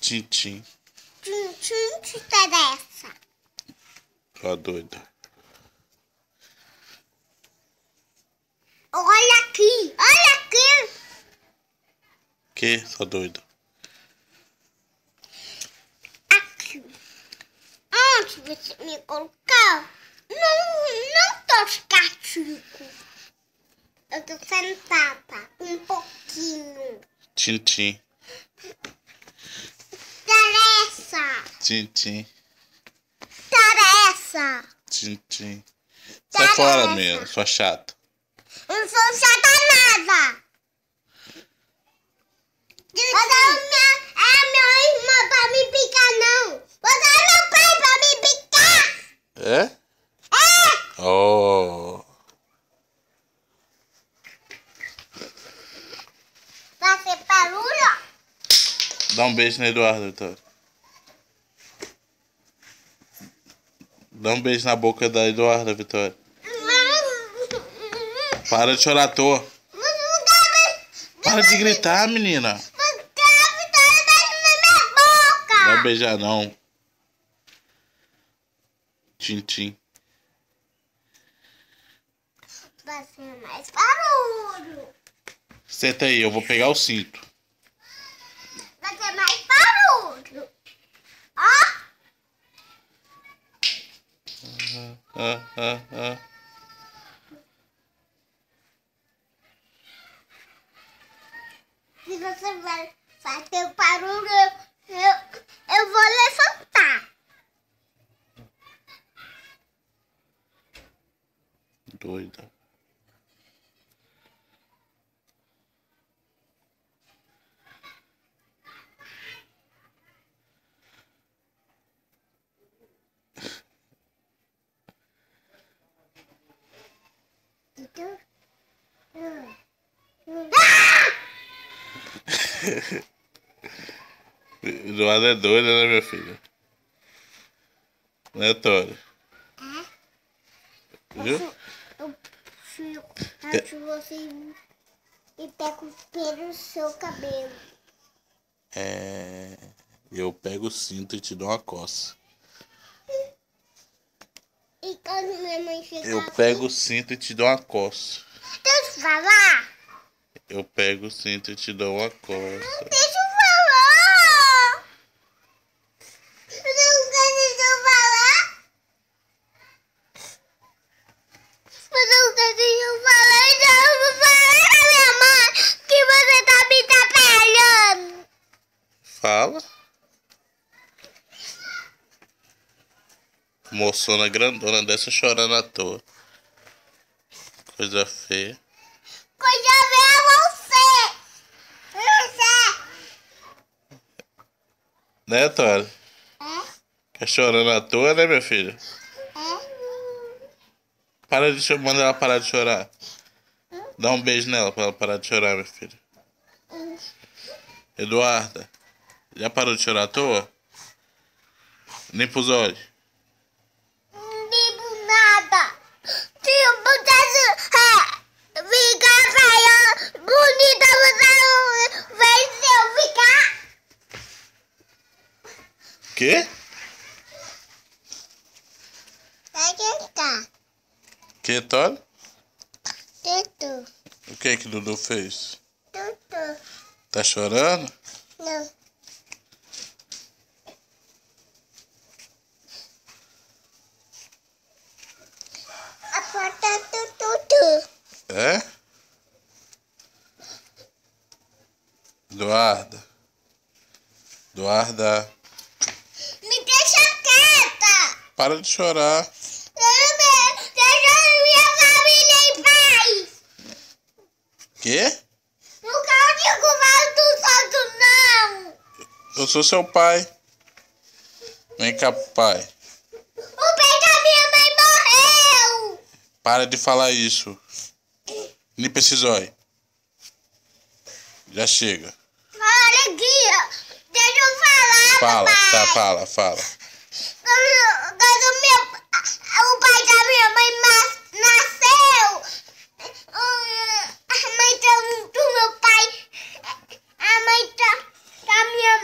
Tintim. Tintim te interessa. Tá doida. Olha aqui, olha aqui. Que, sua doida? Aqui. Onde você me colocou? Não tô de castigo. Eu tô sentada um pouquinho. Tintim. Interessa. Tintim. Interessa. Tintim. Sai fora, menina, sua chata. Eu não sou chata nada. Você é meu irmão pra me picar, não. Você é meu pai pra me picar. É? É. Oh. Vai ser barulho? Dá um beijo na Eduardo, Vitória. Dá um beijo na boca da Eduarda, Vitória. Para de chorar à toa. Para de gritar, menina. Você a Vitória beijo na minha boca. Não vai beijar, não. Tintim. Vai ser mais barulho. Senta aí, eu vou pegar o cinto. Vai ser mais barulho. Ó. Se você vai fazer barulho, eu vou levantar. Doida. Eduardo é doida, né, minha filha? Né, Tória? Viu? Eu fico atrás de você e pego pelo seu cabelo. É. Eu pego o cinto e te dou uma coça. E quando minha mãe chega Eu pego o cinto e te dou uma coça. Deixa eu falar. Eu pego o cinto e te dou uma coça. Deixa eu falar. Você não quer deixar eu falar? Você não quer deixar eu falar? Então eu vou falar pra minha mãe que você tá me atrapalhando. Fala. Moçona grandona dessa chorando à toa. Coisa feia. Coisa feia é você. Né, Tória? É? Quer chorando à toa, né, minha filha? É? Para de manda ela parar de chorar. Dá um beijo nela pra ela parar de chorar, minha filha. Eduarda, já parou de chorar à toa? Limpa os olhos. Não digo nada. Se eu pudesse ficar feia, bonita, você vai se eu ficar. Quê? Vai tentar. Que, Tória? Tudo. O que Dudu fez? Tudo. Tá chorando? Não. A porta tudo. É? Eduarda. Eduarda. Me deixa quieta. Para de chorar. Deixa minha família em paz. Quê? Não quero do santo, não. Eu sou seu pai. Vem cá, pai. O pai da minha mãe morreu. Para de falar isso. Limpa esse zóio. Já chega. Alegria. Deixa eu falar, Fala, papai. tá, fala. Quando o pai da minha mãe nasceu, a mãe do meu pai, a mãe da minha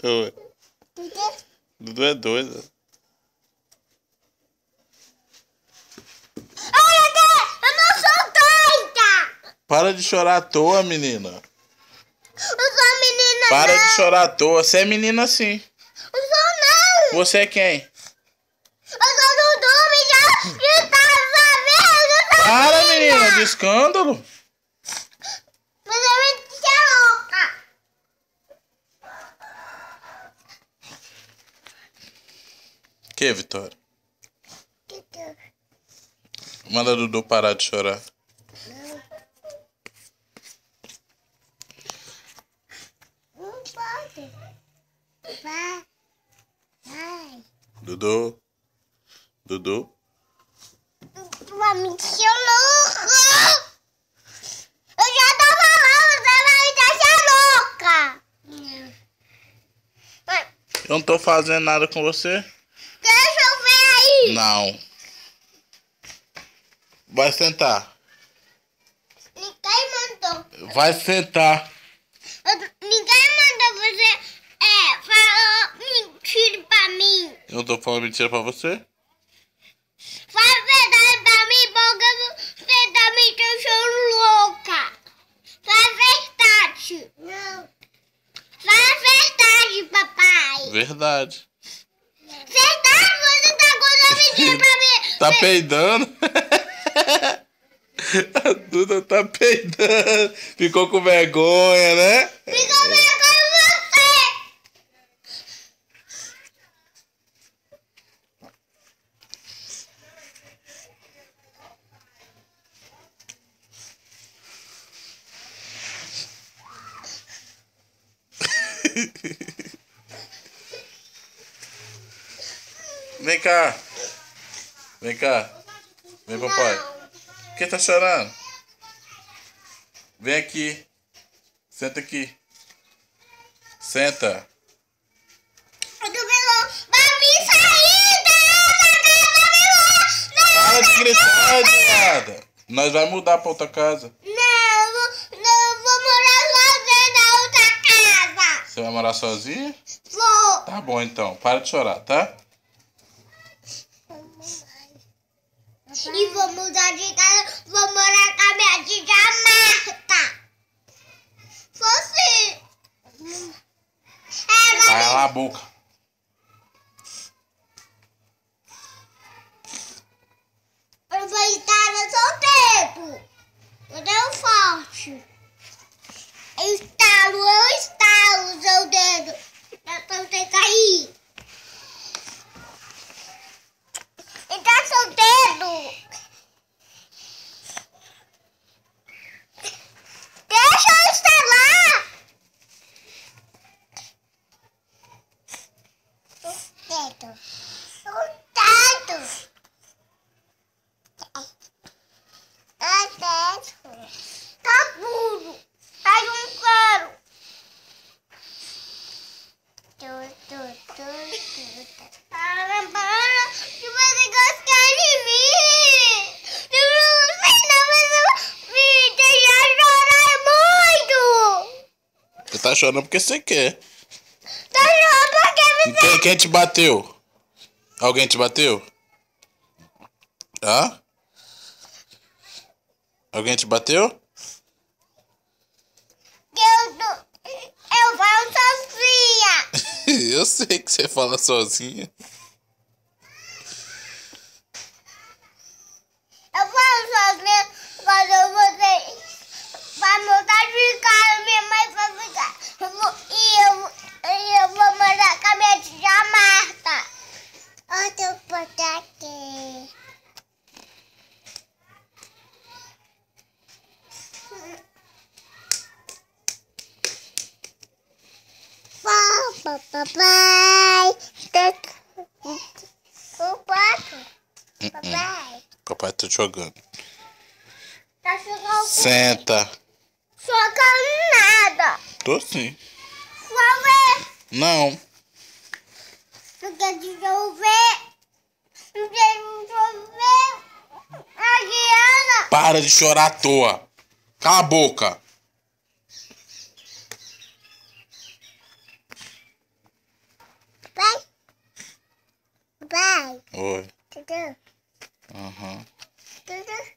Oi. Dudu. Dudu é doida. Olha aqui! Eu não sou doida! Para de chorar à toa, menina. Eu sou menina, Para não! de chorar à toa. Você é menina sim. Eu sou não! Você é quem? Eu sou Dudu, me tá sabendo? Para, menina, de escândalo. Mas eu me deixa louca! Que, Vitória? Dudu. Manda Dudu parar de chorar. Não pode. Vai. Vai. Dudu. Dudu. Tu vai me deixar louca! Eu já tô falando, você vai me deixar louca! Eu não tô fazendo nada com você? Deixa eu ver aí! Não. Vai sentar. Ninguém mandou. Vai sentar. Ninguém mandou você falar mentira pra mim. Eu não tô falando mentira pra você? Fala verdade pra mim, porque você tá me deixando louca. Fala verdade. Não. Fala verdade, papai. Verdade. Verdade, você tá contando mentira pra mim. Tá peidando? A Duda tá peidando. Ficou com vergonha, né? Ficou vergonha você. Vem cá. Vem cá. Vem, papai. Por que tá chorando? Vem aqui. Senta aqui. Senta. Eu tô vendo pra mim sair Para de gritar, nada. Nós vai mudar pra outra casa. Não, eu vou morar sozinha na outra casa. Você vai morar sozinha? Vou. Tá bom então. Para de chorar, tá? E vou mudar de casa, vou morar com a minha tia Marta. Você. Vai Ela lá a boca. eu vou estar no seu dedo. Eu deu forte. Eu estalo o seu dedo. Então você cair. Então seu dedo. Deixa eu estalar. O dedo. O dedo. Tá puro. Aí eu não quero. Para, que você gosta de mim. Você não vai me deixar chorar muito. Você tá chorando porque você quer. Tá chorando porque você... Quem te bateu? Alguém te bateu? Hã? Alguém te bateu? Eu falo sozinha. Eu sei que você fala sozinha. Eu falo sozinha quando você vai mudar de casa, minha mãe vai ficar. Eu vou morar com a minha tia Marta. Eu tô por aqui. Papai. O pato. Papai. Papai tá jogando. Tá jogando. Senta. Jogando nada. Tô sim. Só ver. Não. Não quer desenvolver. Não quer desenvolver. A Diana. Para de chorar à toa. Cala a boca. Pai, Oi. tudo, Aham. tudo.